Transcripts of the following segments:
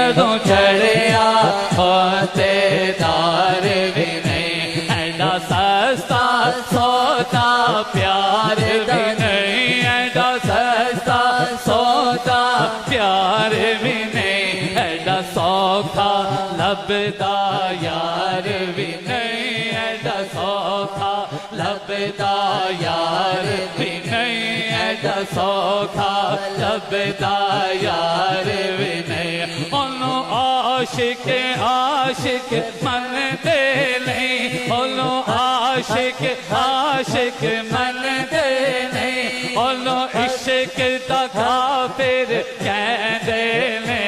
जदों चढ़िया होते दार भी नहीं, एडा सस्ता सौदा प्यार भी नहीं, एडा सस्ता सौदा प्यार भी नहीं, एडा सौखा लभदा यार भी नहीं, एडा सौखा लभदा यार भी नहीं, एडा सौखा लभदा यार भी नहीं। ओनू आशिक आशिक मनदे नहीं, ओनू आशिक आशिक मनदे नहीं, ओनू इश्क दा काफिर कहंदे ने,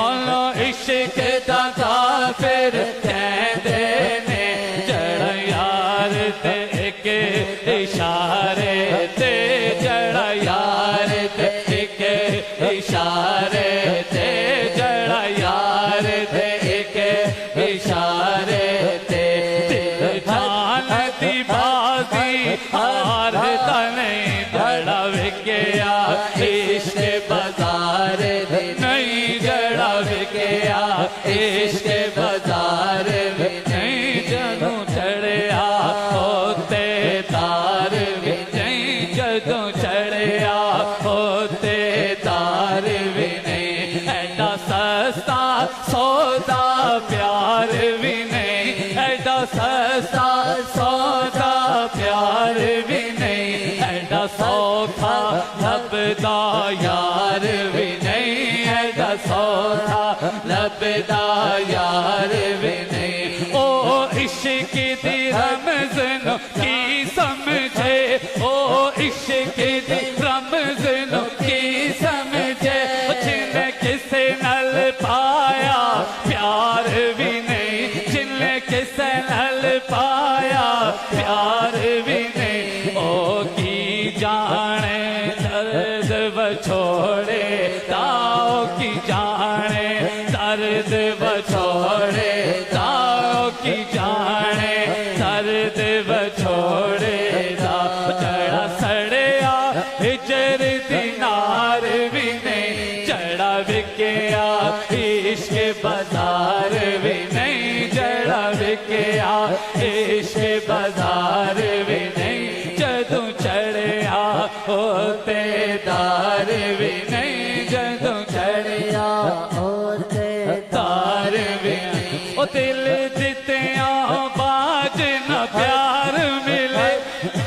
ओनू इश्क दा काफिर कहंदे ने। जड़ा यार ते एक इशारे ते, जड़ा यार ते एक इशारे ते, जड़ा यार ते एक इशारे ते। दिल जान दी बाजी हार दा नहीं, जड़ा विकया इश्क बाजार दे नहीं, जड़ा विकया इश्क बाजार भी नहीं। जदों चढ़िया होते तार भी नहीं, जदों चढ़िया होते तार भी नहीं, एडा सस्ता सौदा प्यार भी नहीं, एडा सस्ता सौदा प्यार भी नहीं, एडा सौखा लभदा यार भी नहीं, एडा सौखा लभदा यार भी नहीं। ओ इश्क दी रमज़न की समझे, ओ इश्क दी रमज़न की समझे, जिन्हें किसे नल पाया प्यार भी नहीं, जिन्हें किसे नल पाया प्यार भी नहीं। ओ की जाने दर्द बछोड़े ताओ की जाने दर्द बछोड़े ताओ की जाने दर्द बछोड़े दा। चढ़ा सड़िया हिजर दिनार भी नहीं, चढ़ा विकया इश्क बाजार भी नहीं, चढ़ा विकया इश्क बाजार भी नहीं। जदों चढ़िया होते दार भी नहीं, जदों चढ़िया होते दार भी नहीं। ओ दिल जितिया बाज न प्यार मिले,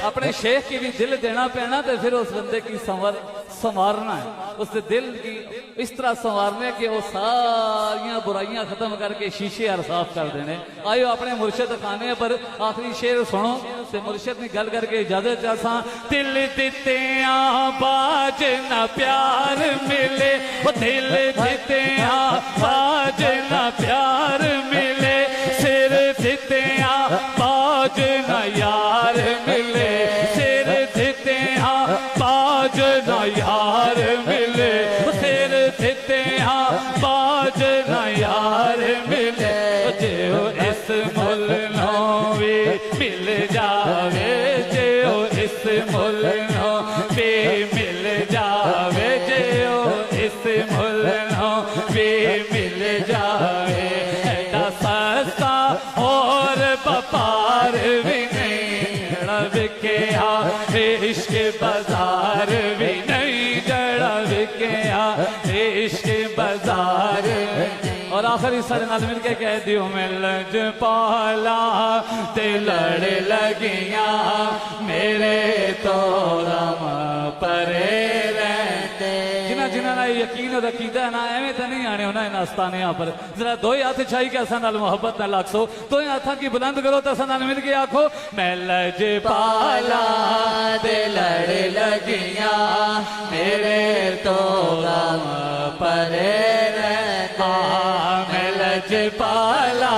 अपने शेख की भी दिल देना पैना, तो फिर उस बंदे की संवारना है, उससे दिल की इस तरह संवारने कि वो सारियां बुराइयां खत्म करके शीशे हर साफ कर देने। आयो अपने मुर्शद खाने पर आखिरी शेर सुनो, ते मुर्शद ने गल करके इजाजत चाहता। दिल दित्तिया बाज न प्यार मिले, वो दिल दित्तिया बाज न प्यार मिले, सिर दित्तिया बाज न यार मिले, सिर दित्तिया बाज न यार मिले, सिर दित्तिया बाज न यार मिले। जो इस मुल नो भी मिल जावे, जो इस मुल नो भी मिल जावे, जो इस मुल नो भी मिल जावे, एडा सस्ता और व्यापार भी नहीं, जड़ा विकया इश्क बाजार भी नहीं, जड़ा विकया इश्क बाजार भी नहीं। और आखिरी सारे नाल मिलके कह दियो, मैं लजपाला ते लड़ लगिया मेरे तो रम परे रहते। जिन्हें जिन्हें ना यकीन और अकीदा है ना, एवं तो नहीं आने होना इन आस्थानियां पर। जरा दो हाथ छाई के असा नाल मोहब्बत नाल आखो, दो हाथा की बुलंद करो तो असा नाल मिल के आखो, मैं लजपाला ते लड़ लगिया मेरे तो रम परे रहते। मैं लजपाला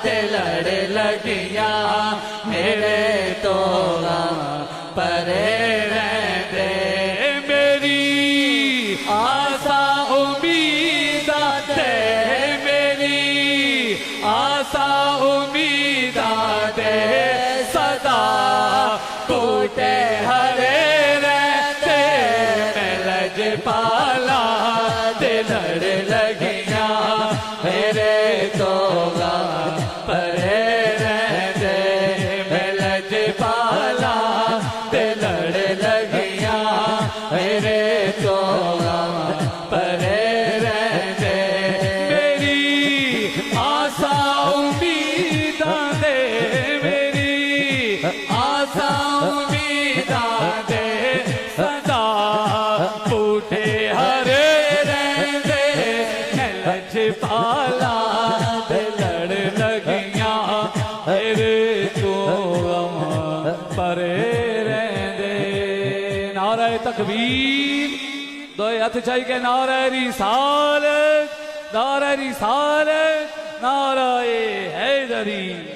ते लड़ लगिया मेरे तो रम परे रहते। मेरी आशा उम्मीदा ते, मेरी आशा उम्मीदा ते सदा टूटे हरे रहते। मैं लजपाला ते लड़ लगिया परे रहंदे। नारे तकबीर, दो हथ चाही के नारे रिसालत, नारे रिसालत, नारे हैदरी।